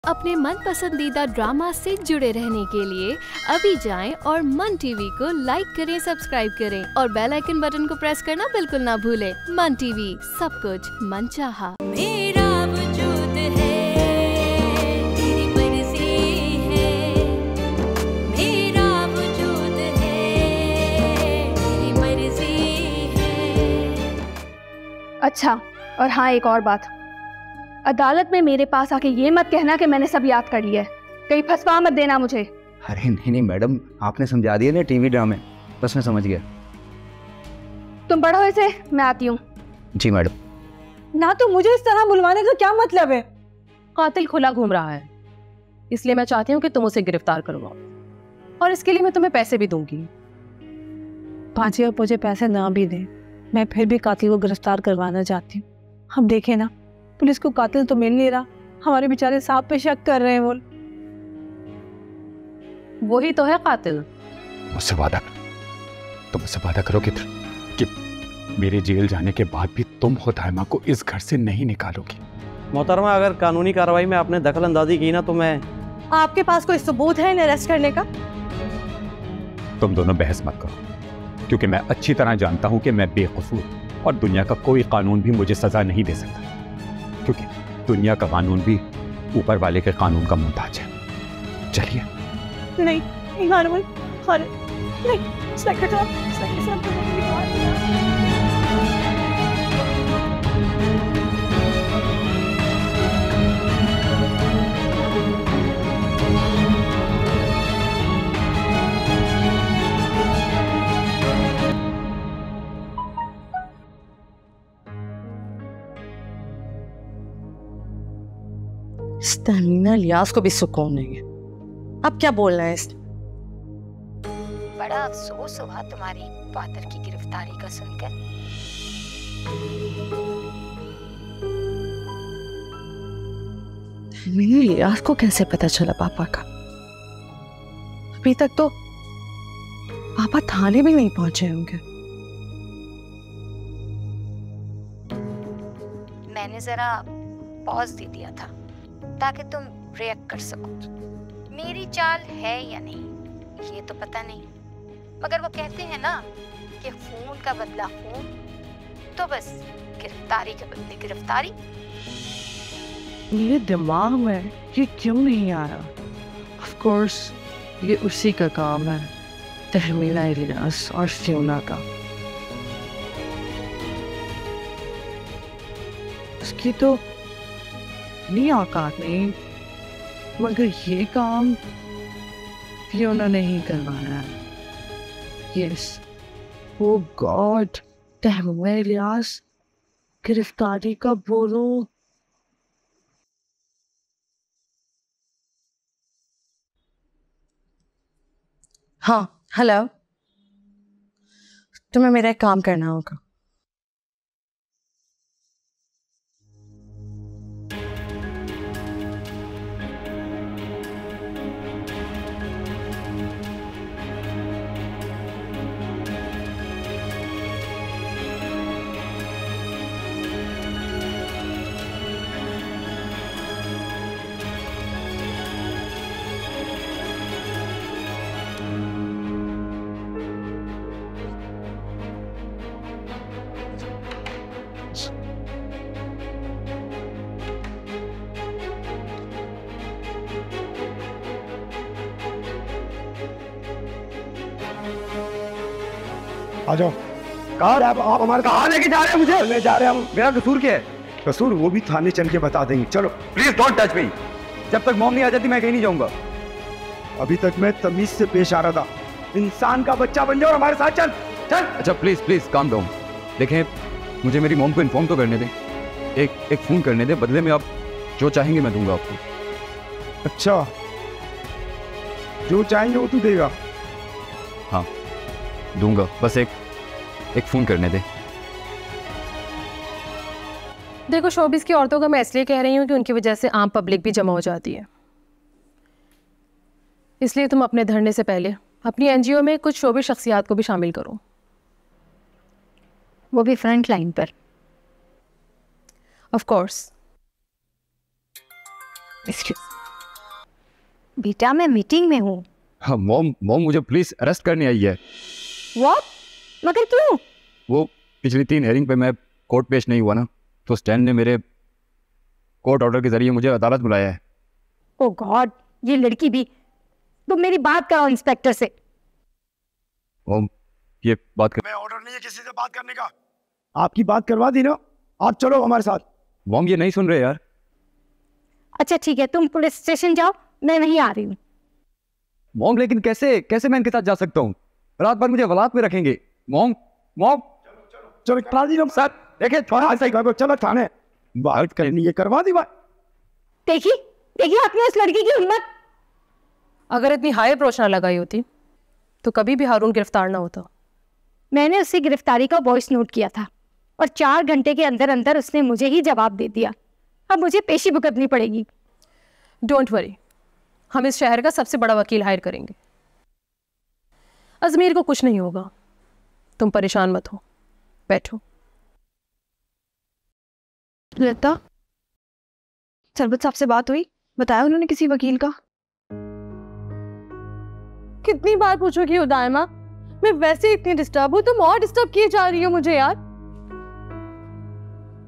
अपने मन पसंदीदा ड्रामा से जुड़े रहने के लिए अभी जाएं और मन टीवी को लाइक करें, सब्सक्राइब करें और बेल आइकन बटन को प्रेस करना बिल्कुल ना भूलें। मन टीवी, सब कुछ मनचाहा। मेरा वजूद है, तेरी मर्जी है। मेरा वजूद है, तेरी मर्जी है। अच्छा, और हाँ, एक और बात, अदालत में मेरे पास आके ये मत कहना कि मैंने सब याद कर लिया है। कहीं फंसवा मत देना मुझे। अरे नहीं मैडम, आपने समझा दिया ना टीवी ड्रामे, बस मैं समझ गया। तुम पढ़ो इसे, मैं आती हूँ। जी मैडम। ना तो मुझे इस तरह बुलवाने का क्या मतलब है? कातिल खुला घूम रहा है, इसलिए मैं चाहती हूँ कि तुम उसे गिरफ्तार करवाओ, और इसके लिए मैं तुम्हें पैसे भी दूंगी। पाजी आप मुझे पैसे ना भी दें, मैं फिर भी कातिल को गिरफ्तार करवाना चाहती हूँ। हम देखें ना, पुलिस को कातिल तो मिल नहीं रहा, हमारे बेचारे सांप पे शक कर रहे हैं। वही तो है कातिल। मुझसे वादा करो, तुम मुझसे वादा करो कि मेरे जेल जाने के बाद भी तुम हुतायमा को इस घर से नहीं निकालोगी। मोहतरमा, अगर कानूनी कार्रवाई में आपने दखल अंदाजी की ना तो मैं... आपके पास कोई सबूत है इन्हें अरेस्ट करने का? तुम दोनों बहस मत करो, क्योंकि मैं अच्छी तरह जानता हूं कि मैं बेकसूर और दुनिया का कोई कानून भी मुझे सजा नहीं दे सकता, क्योंकि दुनिया का कानून भी ऊपर वाले के कानून का मुहताज है। चलिए। नहीं, इंस्पेक्टर साहब, स्टैमिना लियास को भी सुकून नहीं है। अब क्या बोलना है इसने? बड़ा अफसोस हुआ तुम्हारी फादर की गिरफ्तारी का सुनकर। स्टैमिना लियास को कैसे पता चला पापा का? अभी तक तो पापा थाने भी नहीं पहुंचे होंगे। मैंने जरा पॉज दे दिया था ताकि तुम रिएक्ट कर सको। मेरी चाल है या नहीं ये तो पता नहीं, मगर वो कहते हैं ना कि खून का बदला खून, तो बस गिरफ्तारी के बदले गिरफ्तारी। मेरे दिमाग में ये क्यों नहीं आ रहा? ऑफ कोर्स ये उसी का काम है, तहमीना इलियास और फियोना का। उसकी तो नहीं औकात नहीं, मगर ये काम फियोना ने ही करवाना है। यस, ओ गॉड, तहमीना इलियास गिरफ्तारी का बोलो। हाँ, हेलो, तुम्हें मेरा एक काम करना होगा। आ जाओ। कहाँ आप हमारे कहाँ लेके जा रहे हैं? मुझे ले जा रहे हैं हम। मेरा कसूर क्या है? कसूर वो भी थाने चल के बता देंगे। चलो प्लीज डोंट टच मी। जब तक मॉम नहीं आ जाती मैं कहीं नहीं जाऊंगा। अभी तक मैं तमीज से पेश आ रहा था। इंसान का बच्चा बन जाओ और हमारे साथ चल चल। अच्छा प्लीज काम डाउन। देखें, मुझे मेरी मॉम को इन्फॉर्म तो करने दें, एक फोन करने दें, बदले में आप जो चाहेंगे मैं दूंगा आपको। अच्छा, जो चाहेंगे वो तू देगा? हाँ दूंगा, बस एक फोन करने दे। देखो, शोबिस की औरतों का मैं इसलिए कह रही हूँ कि उनकी वजह से आम पब्लिक भी जमा हो जाती है, इसलिए तुम अपने धरने से पहले अपनी एनजीओ में कुछ शोबिस शख्सियात को भी शामिल करो, वो भी फ्रंट लाइन पर। Of course. बेटा मैं मीटिंग में हूँ। हाँ मॉम मुझे प्लीज अरेस्ट करने आई है। व्हाट? मगर क्यों? वो पिछली 3 हेयरिंग पे मैं कोर्ट पेश नहीं हुआ ना, तो स्टैन ने मेरे कोर्ट ऑर्डर के जरिए मुझे अदालत बुलाया है। ओ गॉड, ये लड़की भी। तुम मेरी बात कराओ इंस्पेक्टर से। मॉम ये बात कर... मैं ऑर्डर नहीं है किसी से बात करने का। आपकी बात करवा दी ना, आप चलो हमारे साथ। मॉम ये नहीं सुन रहे यार। अच्छा ठीक है, तुम पुलिस स्टेशन जाओ, मैं नहीं आ रही हूँ। मॉम लेकिन कैसे मैं इनके साथ जा सकता हूँ? रात भर मुझे वलात में रखेंगे। मॉम चलो करा दी सर, देखे चलो थाने बात करनी है, करवा दी बात। देखिए आपने इस लड़की की हिम्मत। अगर इतनी हाई अप्रोच ना लगाई होती तो कभी भी हारून गिरफ्तार ना होता। मैंने उसकी गिरफ्तारी का वॉइस नोट किया था और 4 घंटे के अंदर अंदर उसने मुझे ही जवाब दे दिया। अब मुझे पेशी भुगतनी पड़ेगी। डोंट वरी, हम इस शहर का सबसे बड़ा वकील हायर करेंगे। अजमीर को कुछ नहीं होगा, तुम परेशान मत हो, बैठो। लता, सरबत साहब से बात हुई? बताया उन्होंने किसी वकील का? कितनी बार पूछोगी उदायमा? मैं वैसे इतनी डिस्टर्ब हूँ, तुम और डिस्टर्ब किए जा रही हो मुझे यार।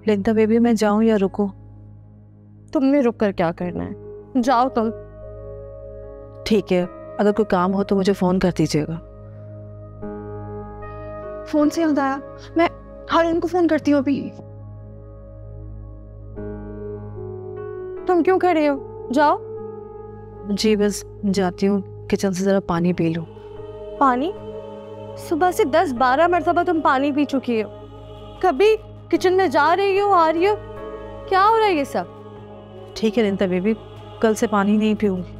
लिंदा बेबी, मैं जाऊं या रुकूं? तुमने रुक कर क्या करना है, जाओ तुम। ठीक है, अगर कोई काम हो तो मुझे फोन कर दीजिएगा। फोन से याद आया, मैं हारून को फोन करती हूँ अभी। तुम क्यों खड़े हो, जाओ। जी बस जाती हूँ, किचन से जरा पानी पी लूं। पानी? सुबह से 10-12 मरतबा तुम पानी पी चुकी हो। कभी किचन में जा रही हो, आ रही हो, क्या हो रहा है ये सब? ठीक है लिंदा बेबी, कल से पानी नहीं पीऊंगी।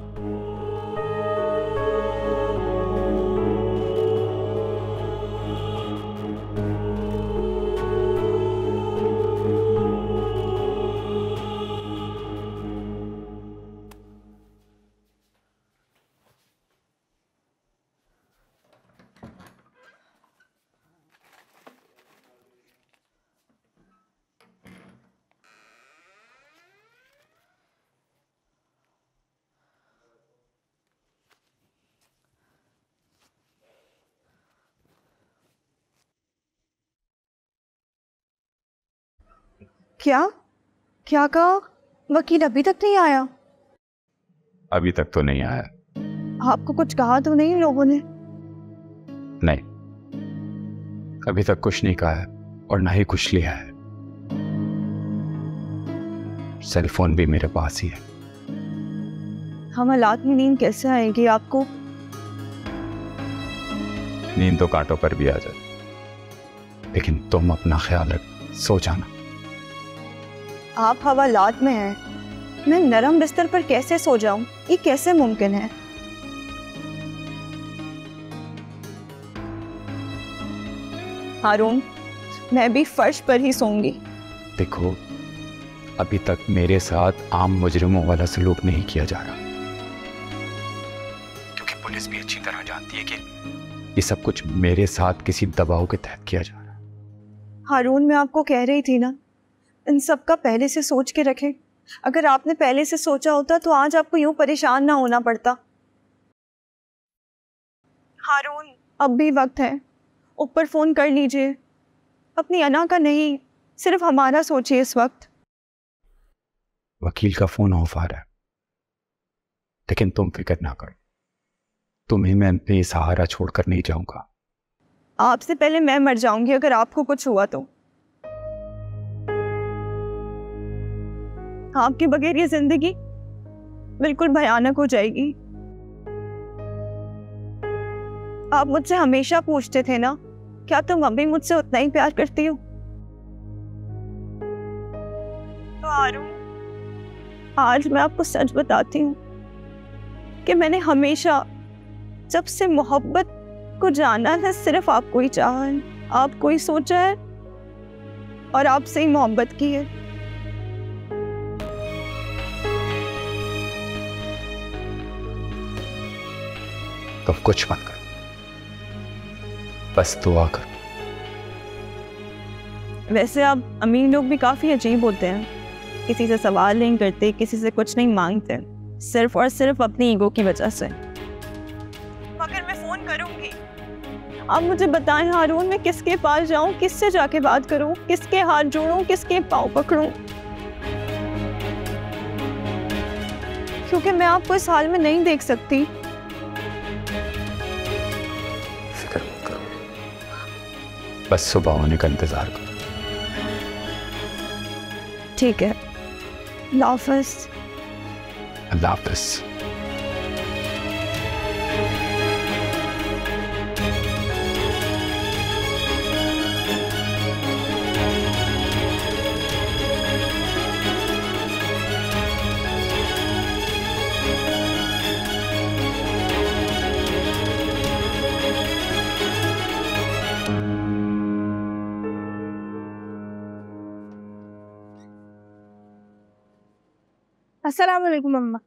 क्या कहा? वकील अभी तक नहीं आया? अभी तक तो नहीं आया। आपको कुछ कहा तो नहीं लोगों ने? नहीं, अभी तक कुछ नहीं कहा है और ना ही कुछ लिया है। सेल फोन भी मेरे पास ही है। हम हालात में नींद कैसे आएगी आपको? नींद तो कांटों पर भी आ जाए, लेकिन तुम अपना ख्याल रख, सो जाना। आप हवालात में हैं, मैं नरम बिस्तर पर कैसे सो जाऊं? ये कैसे मुमकिन है? हारून, मैं भी फर्श पर ही सोऊंगी। देखो, अभी तक मेरे साथ आम मुजरिमों वाला सलूक नहीं किया जा रहा, क्योंकि पुलिस भी अच्छी तरह जानती है कि ये सब कुछ मेरे साथ किसी दबाव के तहत किया जा रहा है। हारून, मैं आपको कह रही थी ना, इन सब का पहले से सोच के रखें। अगर आपने पहले से सोचा होता तो आज आपको यूं परेशान ना होना पड़ता। हारून, अब भी वक्त है, ऊपर फोन कर लीजिए। अपनी अना का नहीं, सिर्फ हमारा सोचिए इस वक्त। वकील का फोन ऑफ आ रहा है, लेकिन तुम फिक्र ना करो, तुम्हें मैं बेसहारा छोड़कर नहीं जाऊंगा। आपसे पहले मैं मर जाऊंगी अगर आपको कुछ हुआ तो। आपके बगैर ये जिंदगी बिल्कुल भयानक हो जाएगी। आप मुझसे हमेशा पूछते थे ना, क्या तुम अभी मुझसे उतना ही प्यार करती हो? तो हारून, आज मैं आपको सच बताती हूँ कि मैंने हमेशा जब से मोहब्बत को जाना है सिर्फ आपको ही चाहा है, आपको ही सोचा है और आपसे ही मोहब्बत की है। तो कुछ मत करो, बस दुआ करो। वैसे आप अमीर लोग भी काफी अजीब होते हैं, किसी से सवाल नहीं करते, किसी से कुछ नहीं मांगते। सिर्फ और सिर्फ अपनी ईगो की वजह से। मगर मैं फोन करूंगी। अब मुझे बताएं हारून, मैं किसके पास जाऊं, किससे जाके बात करूं, किसके हाथ जोड़ूं, किसके पाँव पकड़ूं, क्योंकि मैं आपको इस हाल में नहीं देख सकती। फिक्र मत करो, बस सुबह होने का इंतजार करो। ठीक है, अल्लाह हाफ़िज़। अल्लाह हाफ़िज़। अस्सलाम वालेकुम अम्मा।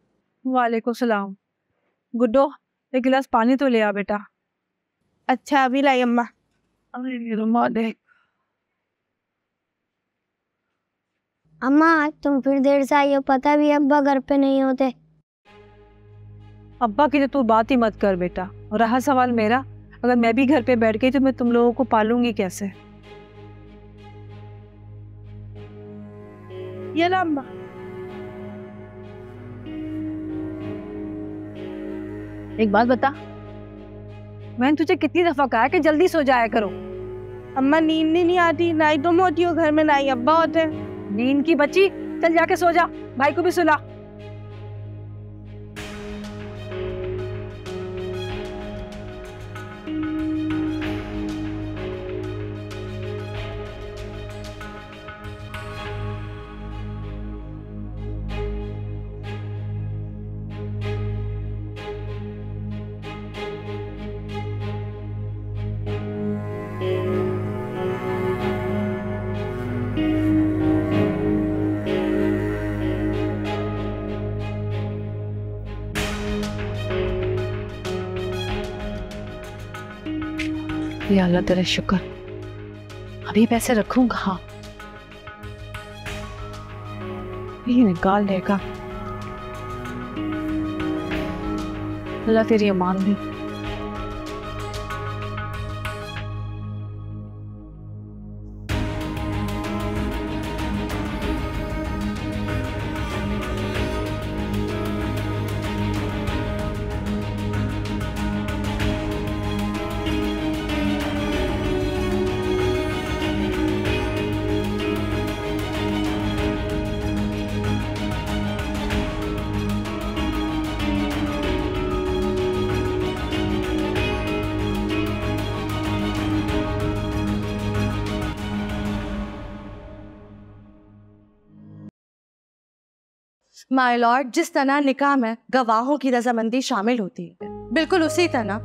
वालेकुम सलाम। गुड्डो, एक गिलास पानी तो ले आ बेटा। अच्छा, अभी लाई अम्मा। अम्मा आज तुम फिर देर से आई हो, पता भी अब्बा घर पे नहीं होते। अब्बा की तो तू बात ही मत कर बेटा। और रहा सवाल मेरा, अगर मैं भी घर पे बैठ गई तो मैं तुम लोगों को पालूंगी कैसे? ये ला अम्मा। एक बात बता, मैंने तुझे कितनी दफा कहा है कि जल्दी सो जाया करो। अम्मा नींद नहीं आती, ना ही तुम होती हो घर में, ना ही अब्बा होते। नींद की बच्ची, चल जाके सो जा, भाई को भी सुला। या अल्लाह तेरा शुक्र, अभी पैसे रखूं कहाँ? ये निकाल लेगा। अल्लाह तेरी अमान दे। माय लॉर्ड, जिस तरह निकाह में गवाहों की रजामंदी शामिल होती है, बिल्कुल उसी तरह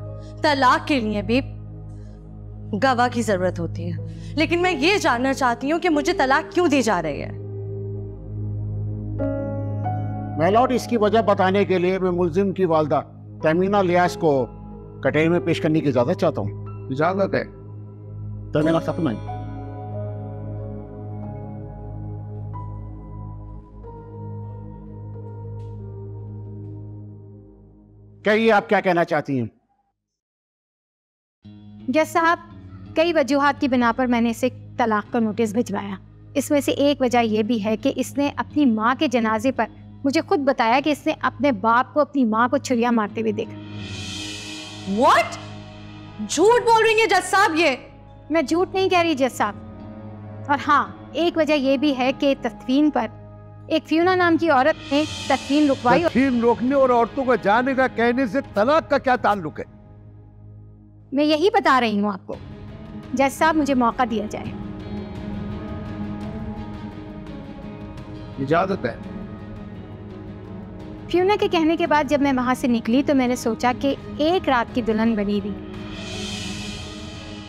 तलाक के लिए भी गवाह की जरूरत होती है। लेकिन मैं ये जानना चाहती हूँ कि मुझे तलाक क्यों दी जा रही है? माय लॉर्ड, इसकी वजह बताने के लिए मैं मुल्जिम की वालदा तमीना लियास को कटहरे में पेश करने की इजाजत चाहता हूँ। इजाजत है? तमीना सपना। कहिए, आप क्या कहना चाहती हैं? जज साहब, कई वजूहात की बिना पर मैंने इसे तलाक का नोटिस भिजवाया। इसमें से एक वजह यह भी है कि इसने अपनी माँ के जनाजे पर मुझे खुद बताया कि इसने अपने बाप को अपनी माँ को छुरियां मारते हुए देखा। What? झूठ बोल रही है जज साहब ये? मैं झूठ नहीं कह रही जज साहब। और हाँ, एक वजह यह भी है कि तदफीन पर एक फ्यूना नाम की औरत ने तदफीन रुकवाई। तदफीन रोकने और औरतों को जाने का कहने से तलाक का क्या ताल्लुक है? मैं यही बता रही हूँ आपको। जज साहब, मुझे मौका दिया जाए। इजाजत है? फ्यूना के कहने के बाद जब मैं वहां से निकली तो मैंने सोचा कि एक रात की दुल्हन बनी थी,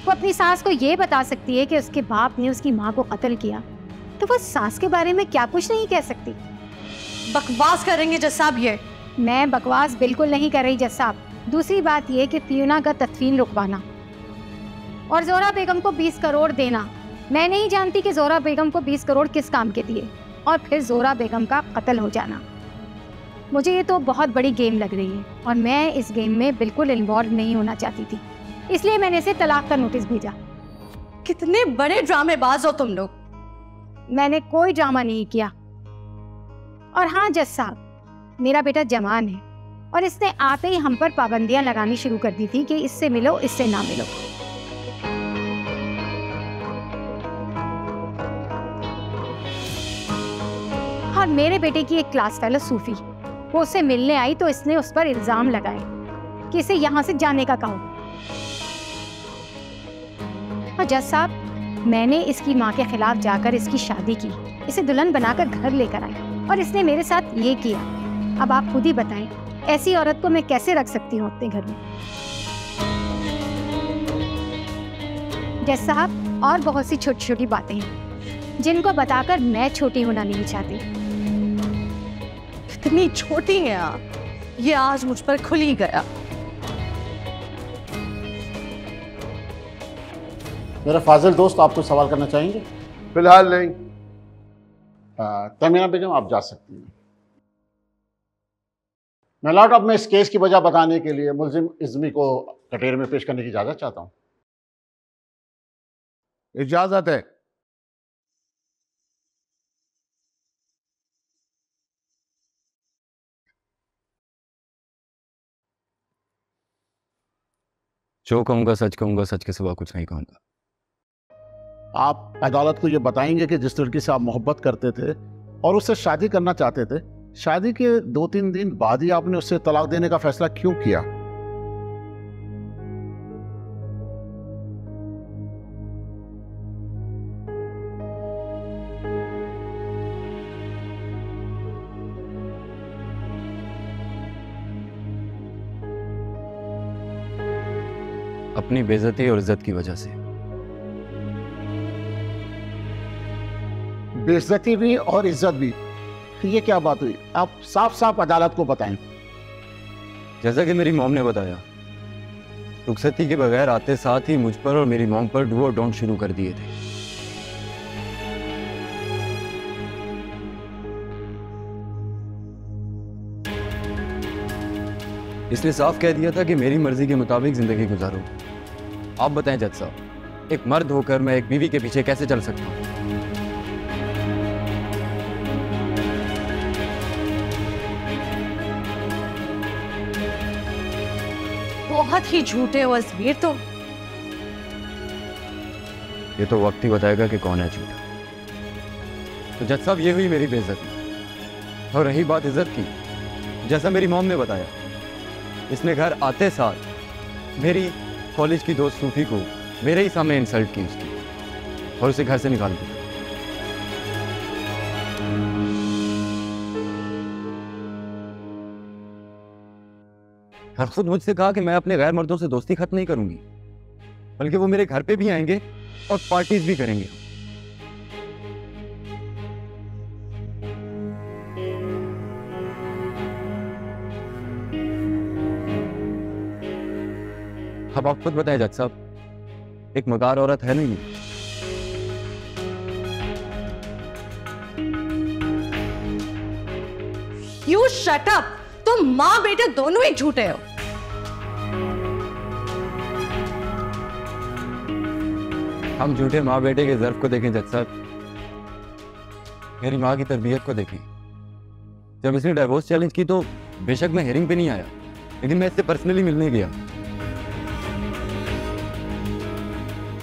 वो अपनी सास को ये बता सकती है कि उसके बाप ने उसकी माँ को कत्ल किया, तो वो सास के बारे में क्या कुछ नहीं कह सकती। बकवास करेंगे जज साहब ये? मैं बकवास बिल्कुल नहीं कर रही जज साहब। दूसरी बात यह कि फ्यूना का तदफीन रुकवाना और जोरा बेगम को 20 करोड़ देना, मैं नहीं जानती कि जोरा बेगम को 20 करोड़ किस काम के दिए, और फिर जोरा बेगम का कत्ल हो जाना। मुझे ये तो बहुत बड़ी गेम लग रही है और मैं इस गेम में बिल्कुल इन्वॉल्व नहीं होना चाहती थी, इसलिए मैंने इसे तलाक का नोटिस भेजा। कितने बड़े ड्रामेबाज हो तुम लोग। मैंने कोई ड्रामा नहीं किया। और हाँ जज साहब, मेरा बेटा जवान है और इसने आते ही हम पर पाबंदियां लगानी शुरू कर दी थी कि इससे मिलो, इससे ना मिलो। और मेरे बेटे की एक क्लास फेलो सूफी, वो उससे मिलने आई तो इसने उस पर इल्जाम लगाए कि इसे यहाँ से जाने का कहो। और जज साहब, मैंने इसकी माँ के खिलाफ जाकर इसकी शादी की, इसे दुल्हन बनाकर घर लेकर आई और इसने मेरे साथ ये किया। अब आप खुद ही बताएं, ऐसी औरत को मैं कैसे रख सकती हूँ अपने घर में। जज साहब, और बहुत सी छोटी छोटी बातें हैं जिनको बताकर मैं छोटी होना नहीं चाहती। इतनी छोटी है आप, ये आज मुझ पर खुल ही गया। मेरा फाजिल दोस्त आपको सवाल करना चाहेंगे? फिलहाल नहीं। तमीना बेगम, आप जा सकती हैं। मैं लॉर्ड, अब मैं इस केस की वजह बताने के लिए मुल्जिम इज़्मी को कटहरे में पेश करने की इजाज़त चाहता हूँ। इजाज़त है। जो कहूँगा सच कहूँगा, सच के सिवा कुछ नहीं कहूँगा। आप अदालत को ये बताएंगे कि जिस लड़की से आप मोहब्बत करते थे और उससे शादी करना चाहते थे, शादी के 2-3 दिन बाद ही आपने उससे तलाक देने का फैसला क्यों किया? अपनी बेइज्जती और इज्जत की वजह से। बेइज्जती भी और इज्जत भी, ये क्या बात हुई? आप साफ साफ अदालत को बताएं। जैसा कि मेरी मॉम ने बताया, रुखसती के बगैर आते साथ ही मुझ पर और मेरी मॉम पर डू और डोंट शुरू कर दिए थे। इसलिए साफ कह दिया था कि मेरी मर्जी के मुताबिक जिंदगी गुजारो। आप बताएं जज साहब, एक मर्द होकर मैं एक बीवी के पीछे कैसे चल सकता हूं? बहुत ही झूठे हो अजमेर तुम। ये तो वक्त ही बताएगा कि कौन है झूठा। तो जज साहब, ये हुई मेरी बेइज्जती। और रही बात इज्जत की, जैसा मेरी मॉम ने बताया, इसने घर आते साथ मेरी कॉलेज की दोस्त सूफी को मेरे ही सामने इंसल्ट की उसकी और उसे घर से निकाल दिया। और खुद मुझसे कहा कि मैं अपने गैर मर्दों से दोस्ती खत्म नहीं करूंगी, बल्कि वो मेरे घर पे भी आएंगे और पार्टीज भी करेंगे। अब आप खुद बताएं जज साहब, एक मगार औरत है नहीं? You shut up! तुम माँ बेटे दोनों ही झूठे हो। हम झूठे माँ बेटे के ज़र्फ को देखें जज साहब, मेरी माँ की तरबियत को देखें। जब इसने डाइवोर्स चैलेंज की तो बेशक मैं हेयरिंग पे नहीं आया, लेकिन मैं इससे पर्सनली मिलने गया।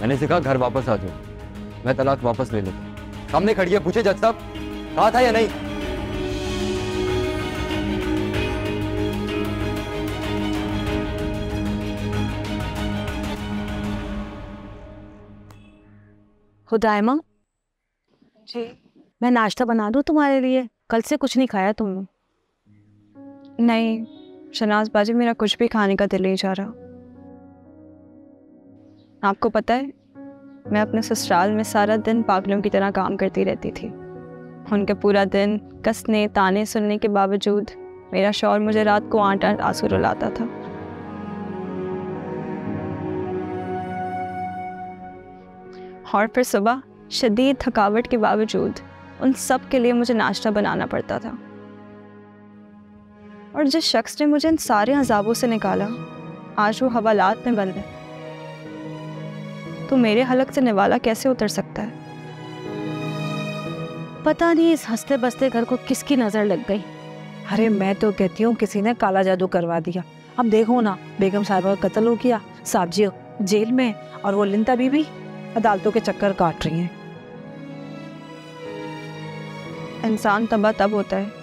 मैंने इसे कहा घर वापस आ जाओ, मैं तलाक वापस ले लेता। सामने खड़ी है, पूछे जज साहब कहा था या नहीं? खुदायमा जी, मैं नाश्ता बना दूँ तुम्हारे लिए? कल से कुछ नहीं खाया तुमने। नहीं शनाज बाजी, मेरा कुछ भी खाने का दिल नहीं जा रहा। आपको पता है, मैं अपने ससुराल में सारा दिन पागलों की तरह काम करती रहती थी। उनके पूरा दिन कसने ताने सुनने के बावजूद मेरा शौहर मुझे रात को 8-8 आंसू रुलाता था। और फिर सुबह शदीद थकावट के बावजूद उन सब के लिए मुझे नाश्ता बनाना पड़ता था। और जिस शख्स ने मुझे इन सारे अजाबों से निकाला आज वो हवालात में बंद है, तो मेरे हलक से निवाला कैसे उतर सकता है? पता नहीं इस हंसते बसते घर को किसकी नजर लग गई। अरे मैं तो कहती हूँ किसी ने काला जादू करवा दिया। अब देखो ना, बेगम साहिबा का कत्ल हो गया, साहब जी जेल में, और वो लिंता बीबी अदालतों के चक्कर काट रही हैं। इंसान तबाह तब होता है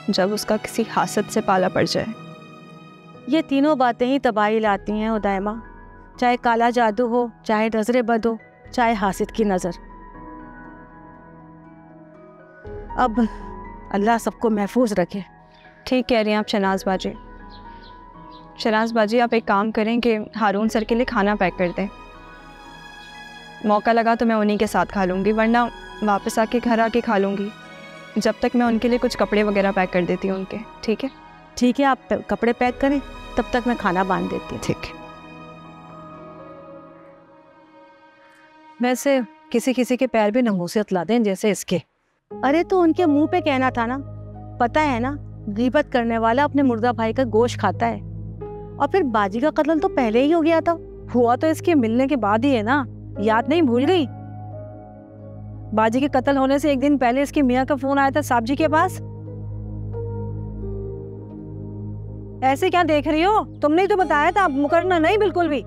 जब उसका किसी हासद से पाला पड़ जाए। ये तीनों बातें ही तबाही लाती हैं उदायमा, चाहे काला जादू हो, चाहे नजर बद हो, चाहे हासिद की नजर। अब अल्लाह सबको महफूज रखे। ठीक कह रही हैं आप शहनाज बाजी। शहनाज बाजी, आप एक काम करें कि हारून सर के लिए खाना पैक कर दें। मौका लगा तो मैं उन्हीं के साथ खा लूँगी, वरना वापस आके घर आके खा लूँगी। जब तक मैं उनके लिए कुछ कपड़े वगैरह पैक कर देती हूँ उनके। ठीक है? ठीक है, आप कपड़े पैक करें, तब तक मैं खाना बांध देती हूँ। ठीक है। वैसे किसी किसी के पैर भी नमूसियत ला दें, जैसे इसके। अरे तो उनके मुंह पे कहना था ना। पता है ना, गीबत करने वाला अपने मुर्दा भाई का गोश्त खाता है। और फिर बाजी का कत्ल तो पहले ही हो गया था। हुआ तो इसके मिलने के बाद ही है ना, याद नहीं भूल गई? बाजी के कत्ल होने से एक दिन पहले इसके मियाँ का फोन आया था साहब जी के पास। ऐसे क्या देख रही हो? तुमने ही तो बताया था, मुकरना नहीं बिल्कुल भी।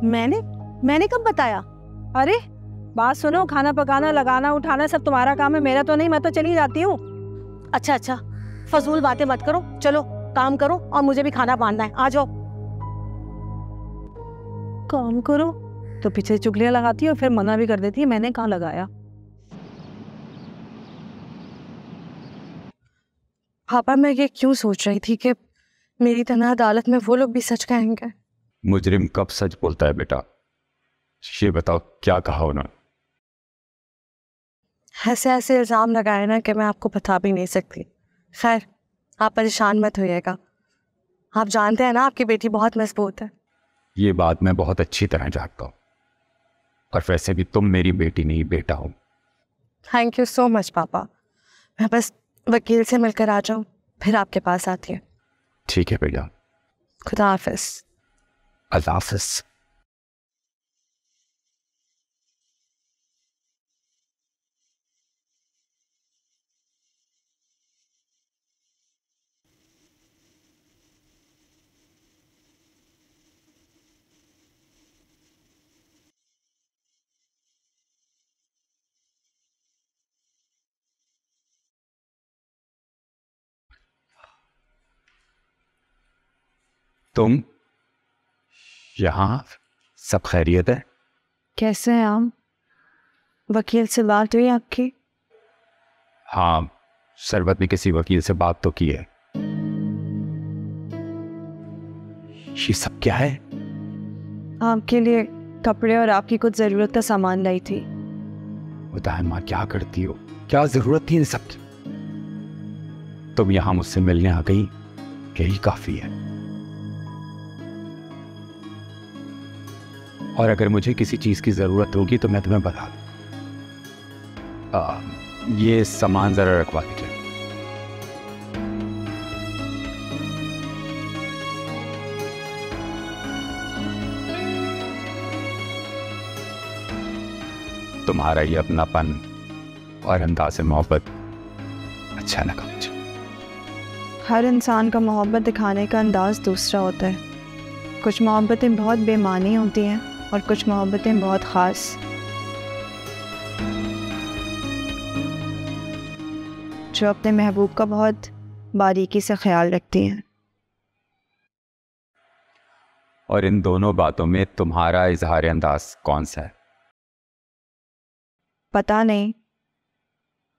मैंने कब बताया? अरे बात सुनो, खाना पकाना, लगाना, उठाना सब तुम्हारा काम है, मेरा तो नहीं, मैं तो चली जाती हूँ। अच्छा, फजूल बातें मत करो, चलो काम करो, और मुझे भी खाना बांधना है, आ जाओ। काम करो तो पीछे चुगलियां लगाती है और फिर मना भी कर देती है, मैंने कहाँ लगाया। पापा, मैं ये क्यों सोच रही थी कि मेरी तना अदालत में वो लोग भी सच कहेंगे। मुजरिम कब सच बोलता है बेटा? ये बताओ, क्या कहा उन्होंने? ऐसे इल्ज़ाम लगाए ना कि मैं आपको बता भी नहीं सकती। खैर, आप परेशान मत होइएगा। आप जानते हैं ना, आपकी बेटी बहुत मजबूत है। ये बात मैं बहुत अच्छी तरह जानता हूँ, और वैसे भी तुम मेरी बेटी नहीं, बेटा हो। थैंक यू सो मच पापा। मैं बस वकील से मिलकर आ जाऊँ, फिर आपके पास आती हूँ। ठीक है बेटा। खुदा हाफिज। अल्लाह हाफिज। तुम यहाँ? सब खैरियत है? कैसे हैं आप? वकील से बात हुई आपकी? हाँ, सरबत ने किसी वकील से बात तो की है। ये सब क्या है? आपके लिए कपड़े और आपकी कुछ ज़रूरत का सामान लाई थी। बताए माँ, क्या करती हो? क्या जरूरत थी इन सब की? तुम यहाँ मुझसे मिलने आ गई, यही काफी है। और अगर मुझे किसी चीज की जरूरत होगी तो मैं तुम्हें बता दूं। ये सामान जरा रखवा दीजिए। तुम्हारा ये अपनापन और अंदाज़ मोहब्बत अच्छा लगा मुझे। हर इंसान का मोहब्बत दिखाने का अंदाज दूसरा होता है। कुछ मोहब्बतें बहुत बेमानी होती हैं और कुछ मोहब्बतें बहुत ख़ास। जो अपने महबूब का बहुत बारीकी से ख्याल रखती हैं। और इन दोनों बातों में तुम्हारा इजहार अंदाज कौन सा है? पता नहीं,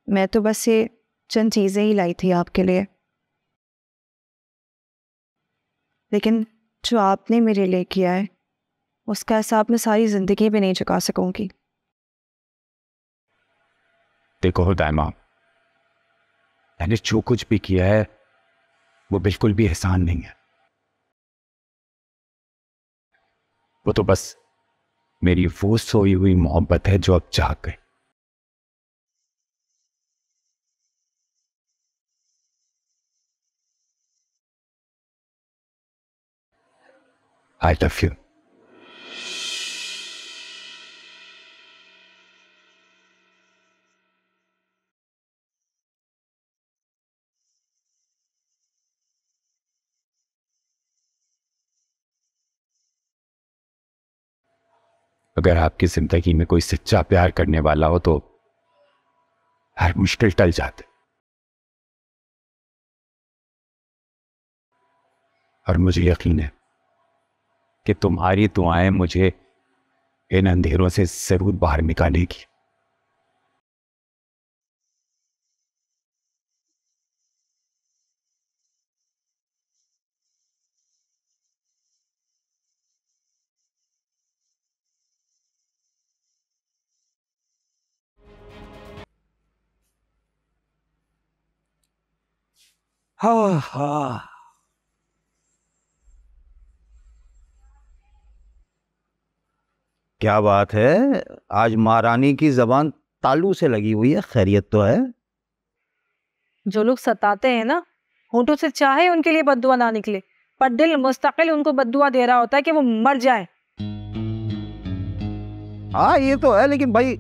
मैं तो बस ये चंद चीज़ें ही लाई थी आपके लिए, लेकिन जो आपने मेरे लिए किया है उसका हिसाब मैं सारी ज़िंदगी भी नहीं चुका सकूंगी। देखो हुदैमा, मैंने जो कुछ भी किया है वो बिल्कुल भी एहसान नहीं है। वो तो बस मेरी वो सोई हुई मोहब्बत है जो अब जाग गई। I love you. अगर आपकी जिंदगी में कोई सच्चा प्यार करने वाला हो तो हर मुश्किल टल जाते, और मुझे यकीन है कि तुम्हारी दुआएं मुझे इन अंधेरों से जरूर बाहर निकालेगी। हाँ हाँ, क्या बात है, आज महारानी की जबान तालू से लगी हुई है। खैरियत तो है? जो लोग सताते हैं ना, होंठों से चाहे उनके लिए बद्दुआ ना निकले, पर दिल मुस्तकिल उनको बद्दुआ दे रहा होता है कि वो मर जाए। हाँ ये तो है, लेकिन भाई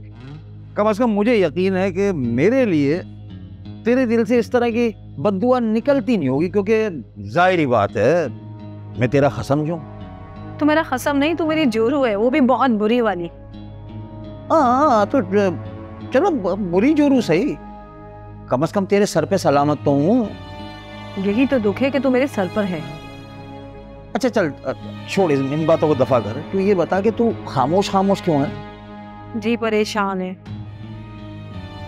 कम से कम मुझे यकीन है कि मेरे लिए तेरे दिल से इस तरह की बद्दुआ निकलती नहीं होगी, क्योंकि जाहिर बात है मैं तेरा खसम हूँ। तू मेरा खसम नहीं, तू मेरी जोरू है, वो भी बहुत बुरी वाली। हाँ तो चलो बुरी जोरू सही, कम से कम तेरे सर पे सलामत तो हूँ। यही तो दुख है कि तू मेरे सर पर है। अच्छा चल छोड़ इन बातों को दफा कर, तू ये बता कि तू खामोश खामोश क्यों है? जी परेशान है,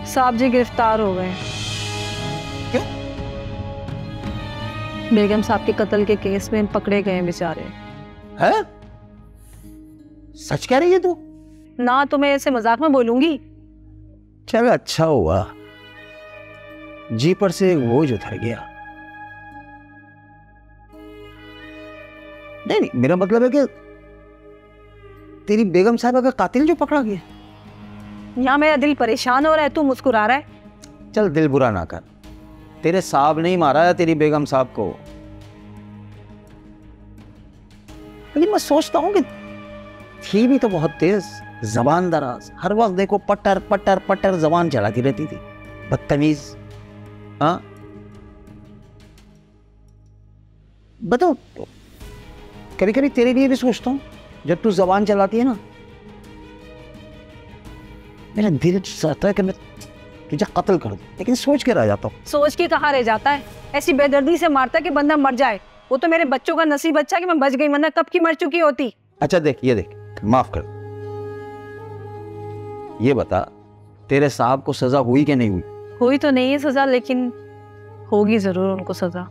साहब जी गिरफ्तार हो गए। क्यों? बेगम साहब के कत्ल के केस में पकड़े गए बेचारे। है? सच कह रही है तू? ना तो मैं ऐसे मजाक में बोलूंगी। चल अच्छा हुआ, जी पर से एक बोझ उतर गया। नहीं नहीं, मेरा मतलब है कि तेरी बेगम साहबा का कातिल जो पकड़ा गया। यहाँ मेरा दिल परेशान हो रहा है, तू मुस्कुरा रहा है। चल दिल बुरा ना कर, तेरे साहब नहीं मारा है तेरी बेगम साहब को, लेकिन मैं सोचता हूं कि थी भी तो बहुत तेज, जबान दराज, हर वक्त देखो पटर पटर पटर जबान चलाती रहती थी, बदतमीज। हाँ बताओ, कभी कभी तेरे लिए भी सोचता हूँ, जब तू जबान चलाती है ना, मेरा दिल चाहता है कि मैं तुझे कत्ल कर दूं, लेकिन सोच के रह जाता हूँ। सोच के कहाँ रह जाता है, ऐसी बेदर्दी से मारता है कि बंदा मर जाए। वो तो मेरे बच्चों का नसीब अच्छा कि मैं बच गई, वरना कब की मर चुकी होती। अच्छा देख, ये देख, माफ कर, ये बता तेरे साहब को सजा हुई कि नहीं हुई? हुई तो नहीं है सजा, लेकिन होगी जरूर उनको सजा।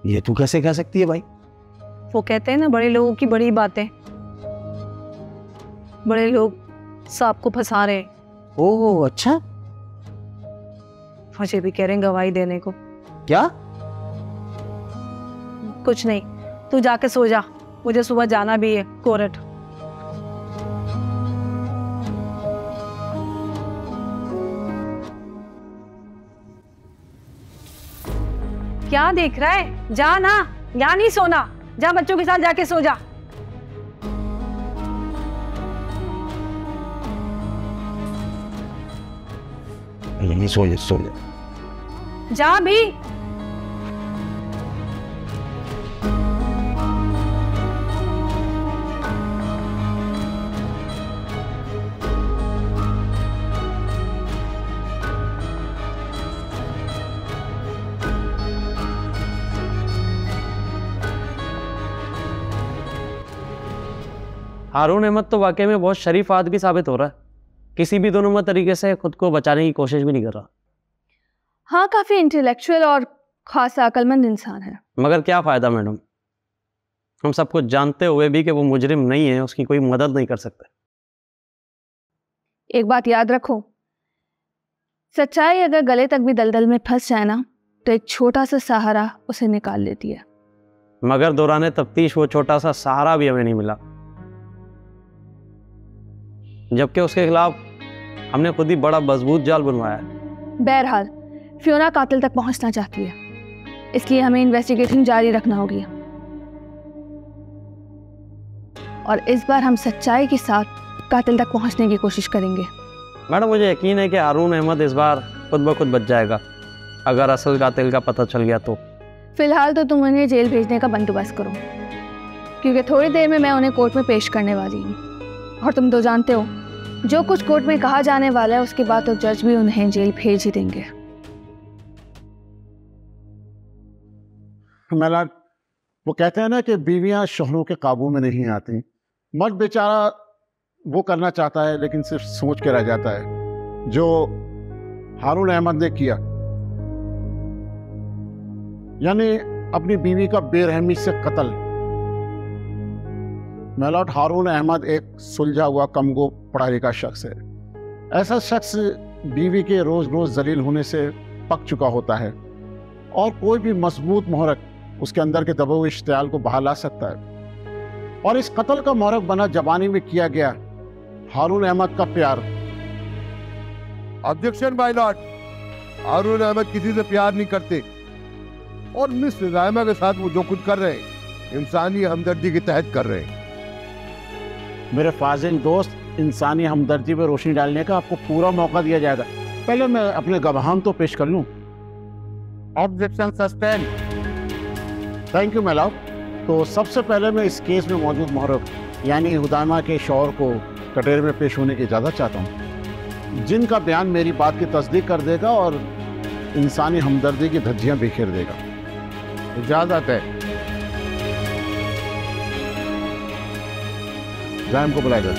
ये तू कैसे कह सकती है भाई? वो कहते हैं ना, बड़े लोगों की बड़ी बातें, बड़े लोग सांप को फंसा रहे। ओह अच्छा, मुझे भी कह रहे हैं गवाही देने को। क्या? कुछ नहीं, तू जाके सो जा, मुझे सुबह जाना भी है कोर्ट। क्या देख रहा है, जा ना, यहाँ नहीं सोना, जा बच्चों के साथ जाके सो जा। नहीं, सो जा सो जा, जा भी। हारून अहमद तो वाकई में बहुत शरीफ आदमी साबित हो रहा है, किसी भी दोनों तरीके से खुद को बचाने की कोशिश भी नहीं कर रहा। हाँ, काफी इंटेलेक्चुअल और खासा अक्लमंद इंसान है। मगर क्या फायदा मैडम, हम सब कुछ जानते हुए भी कि वो मुजरिम नहीं है, उसकी कोई मदद नहीं कर सकते। एक बात याद रखो, सच्चाई अगर गले तक भी दलदल में फंस जाए ना, तो एक छोटा सा सहारा उसे निकाल लेती है। मगर दौरान तफ्तीश वो छोटा सा सहारा भी हमें नहीं मिला, जबकि उसके खिलाफ हमने खुद ही बड़ा मजबूत जाल बनवाया है। बहरहाल फियोना कातिल तक पहुंचना चाहती है, इसलिए हमें इन्वेस्टिगेशन जारी रखना होगी। और इस बार हम सच्चाई के साथ कातिल तक पहुंचने की कोशिश करेंगे। मैडम मुझे यकीन है कि हारून अहमद इस बार खुद ब खुद बच जाएगा, अगर असल कातिल का पता चल गया तो। फिलहाल तो तुम उन्हें जेल भेजने का बंदोबस्त करो, क्योंकि थोड़ी देर में मैं उन्हें कोर्ट में पेश करने वाली हूँ। और तुम तो जानते हो जो कुछ कोर्ट में कहा जाने वाला है उसके बाद तो जज भी उन्हें जेल भेज ही देंगे। मेलाड, वो कहते हैं ना कि बीवियां शोहरों के काबू में नहीं आती। मर्द बेचारा वो करना चाहता है लेकिन सिर्फ सोच के रह जाता है, जो हारून अहमद ने किया, यानी अपनी बीवी का बेरहमी से कत्ल। मेलाड, हारून अहमद एक सुलझा हुआ कमगो पढ़ा लिखा शख्स है। ऐसा शख्स बीवी के रोज रोज जलील होने से पक चुका होता है और कोई भी मजबूत मुहर्रिक उसके अंदर के दबे हुए इश्तियाल को बाहर ला सकता है। और इस कत्ल का मुहर्रिक बना जबानी में किया गया हारून अहमद का प्यार। ऑब्जेक्शन माय लॉर्ड, हारून अहमद किसी से प्यार नहीं करते और मिस रायमा के साथ वो जो कुछ कर रहे हैं इंसानी हमदर्दी के तहत कर रहे हैं। मेरे फाजिल दोस्त, इंसानी हमदर्दी पर रोशनी डालने का आपको पूरा मौका दिया जाएगा। पहले मैं अपने गवाहान तो पेश कर लूं। Objection sustain. थैंक यू मेलाव। तो सबसे पहले मैं इस केस में मौजूद मुहर्रिक यानी हुदामा के शौहर को कटहरे में पेश होने की इजाज़त चाहता हूँ, जिनका बयान मेरी बात की तस्दीक कर देगा और इंसानी हमदर्दी की धज्जियाँ बिखेर देगा। इजाज़त है। जायम को बुलाएगा।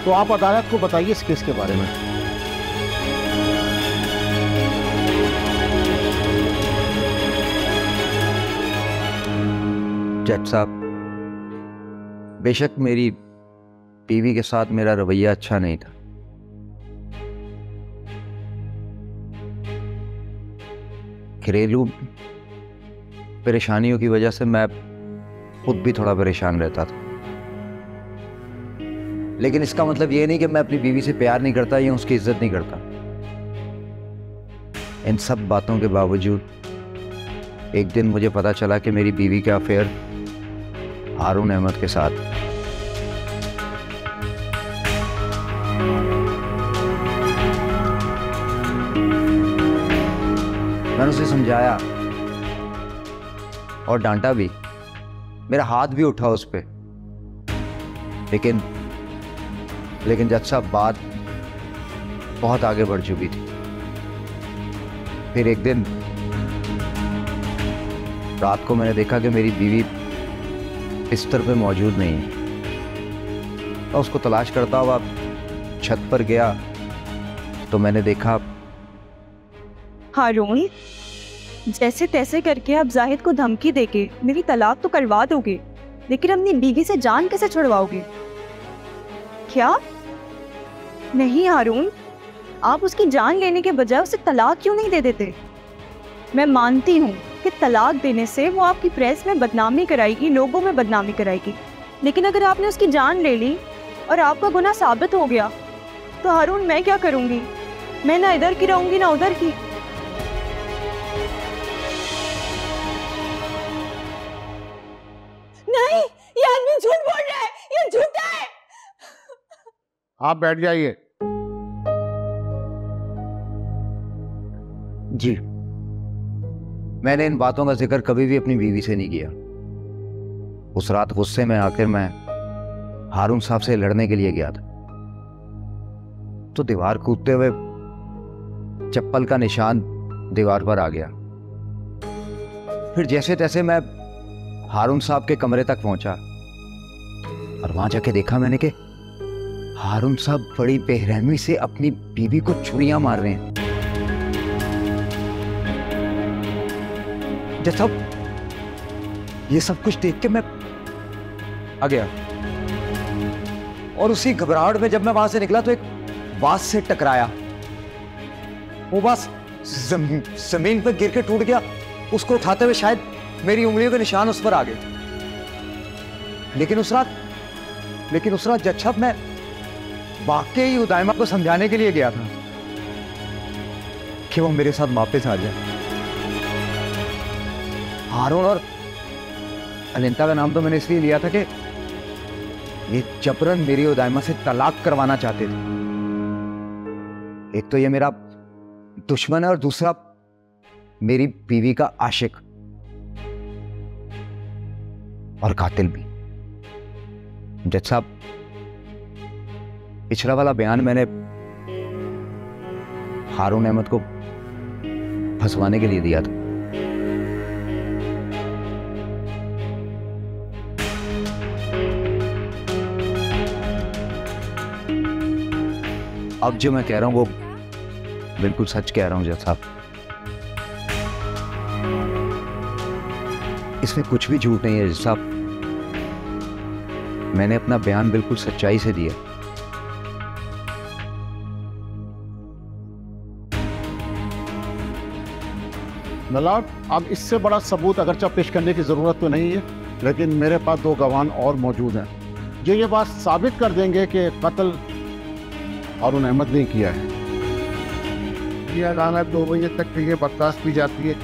तो आप अदालत को बताइए इस केस के बारे में। जज साहब, बेशक मेरी बीवी के साथ मेरा रवैया अच्छा नहीं था, घरेलू परेशानियों की वजह से मैं खुद भी थोड़ा परेशान रहता था, लेकिन इसका मतलब ये नहीं कि मैं अपनी बीवी से प्यार नहीं करता या उसकी इज्जत नहीं करता। इन सब बातों के बावजूद एक दिन मुझे पता चला कि मेरी बीवी का अफेयर हारून अहमद के साथ। मैंने उसे समझाया और डांटा भी, मेरा हाथ भी उठा उस पे, लेकिन जज साहब बात बहुत आगे बढ़ चुकी थी। फिर एक दिन रात को मैंने देखा कि मेरी बीवी बिस्तर पे मौजूद नहीं है। मैं उसको तलाश करता हुआ छत पर गया तो मैंने देखा। हारून, जैसे तैसे करके आप जाहिद को धमकी देके मेरी तलाक तो करवा दोगे, लेकिन अपनी बीवी से जान कैसे छुड़वाओगे? क्या नहीं हारून, आप उसकी जान लेने के बजाय उसे तलाक क्यों नहीं दे देते? मैं मानती हूँ कि तलाक देने से वो आपकी प्रेस में बदनामी कराएगी, लोगों में बदनामी कराएगी, लेकिन अगर आपने उसकी जान ले ली और आपका गुनाह साबित हो गया तो हारून मैं क्या करूँगी? मैं ना इधर की रहूँगी ना उधर की। नहीं, ये आदमी झूठ बोल रहा है, ये झूठा है। आप बैठ जाइए। जी, मैंने इन बातों का जिक्र कभी भी अपनी बीवी से नहीं किया। उस रात गुस्से में आकर मैं हारून साहब से लड़ने के लिए गया था, तो दीवार कूदते हुए चप्पल का निशान दीवार पर आ गया। फिर जैसे तैसे मैं हारून साहब के कमरे तक पहुंचा और वहां जाके देखा मैंने कि हारून साहब बड़ी बेरहमी से अपनी बीवी को छुरियां मार रहे हैं। जज साहब, ये सब कुछ देख के मैं आ गया और उसी घबराहट में जब मैं वहां से निकला तो एक बांस से टकराया। वो बांस जमीन पर गिर के टूट गया। उसको उठाते हुए शायद मेरी उंगलियों के निशान उस पर आ गए। लेकिन उस रात जज साहब, मैं वाकई ही उदायमा को समझाने के लिए गया था कि वो मेरे साथ वापस आ जाए। हारून और अनिता का नाम तो मैंने इसलिए लिया था कि ये जबरन मेरी और दाइमा से तलाक करवाना चाहते थे। एक तो ये मेरा दुश्मन है और दूसरा मेरी बीवी का आशिक और कातिल भी। जज साहब, पिछला वाला बयान मैंने हारून अहमद को फंसवाने के लिए दिया था। अब जो मैं कह रहा हूं वो बिल्कुल सच कह रहा हूं जज साहब। इसमें कुछ भी झूठ नहीं है जज साहब। मैंने अपना बयान बिल्कुल सच्चाई से दिया। नलाट, अब इससे बड़ा सबूत अगरचा पेश करने की जरूरत तो नहीं है, लेकिन मेरे पास 2 गवाह और मौजूद हैं जो ये बात साबित कर देंगे कि कत्ल हारून अहमद ने किया है। ये अदालत 2 बजे तक के लिए बर्दाश्त की जाती है।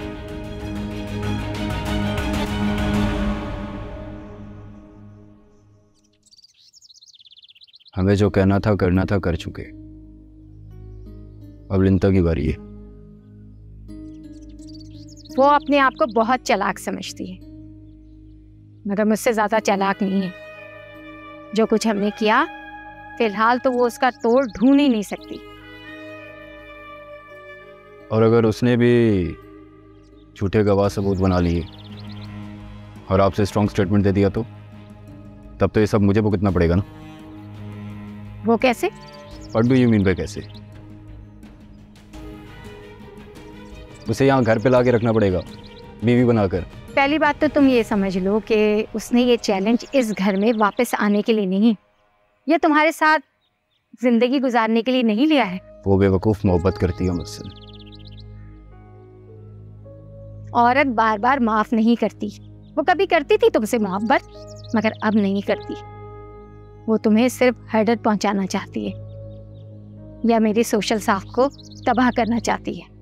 हमें जो कहना था करना था कर चुके। अब लिंता की बारी है। वो अपने आप को बहुत चालाक समझती है, मगर मुझसे ज्यादा चालाक नहीं है। जो कुछ हमने किया, फिलहाल तो वो उसका तोड़ ढूंढ ही नहीं सकती। और अगर उसने भी झूठे गवाह सबूत बना लिए और आपसे स्ट्रॉन्ग स्टेटमेंट दे दिया तो तब तो ये सब मुझे भुगतना पड़ेगा ना। वो कैसे? What do you mean by कैसे? उसे यहाँ घर पे लाके रखना पड़ेगा बीवी बनाकर। पहली बात तो तुम ये समझ लो कि उसने ये चैलेंज इस घर में वापस आने के लिए नहीं, ये तुम्हारे साथ जिंदगी गुजारने के लिए नहीं लिया है। वो बेवकूफ मोहब्बत करती है मुझसे। औरत बार बार माफ नहीं करती। वो कभी करती थी तुमसे मोहब्बत, मगर अब नहीं करती। वो तुम्हें सिर्फ हर्डत पहुंचाना चाहती है या मेरी सोशल साख को तबाह करना चाहती है।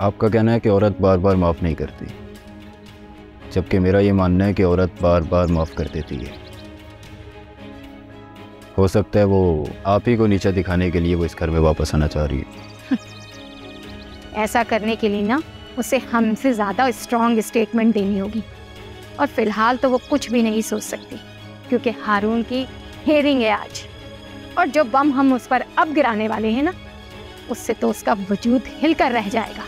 आपका कहना है कि औरत बार बार माफ नहीं करती, जबकि मेरा ये मानना है कि औरत बार बार माफ कर देती है। हो सकता है वो आप ही को नीचा दिखाने के लिए वो इस घर में वापस आना चाह रही है। ऐसा करने के लिए ना उसे हमसे ज़्यादा स्ट्रॉन्ग स्टेटमेंट देनी होगी, और फिलहाल तो वो कुछ भी नहीं सोच सकती क्योंकि हारून की हेयरिंग है आज। और जो बम हम उस पर अब गिराने वाले हैं ना, उससे तो उसका वजूद हिलकर रह जाएगा।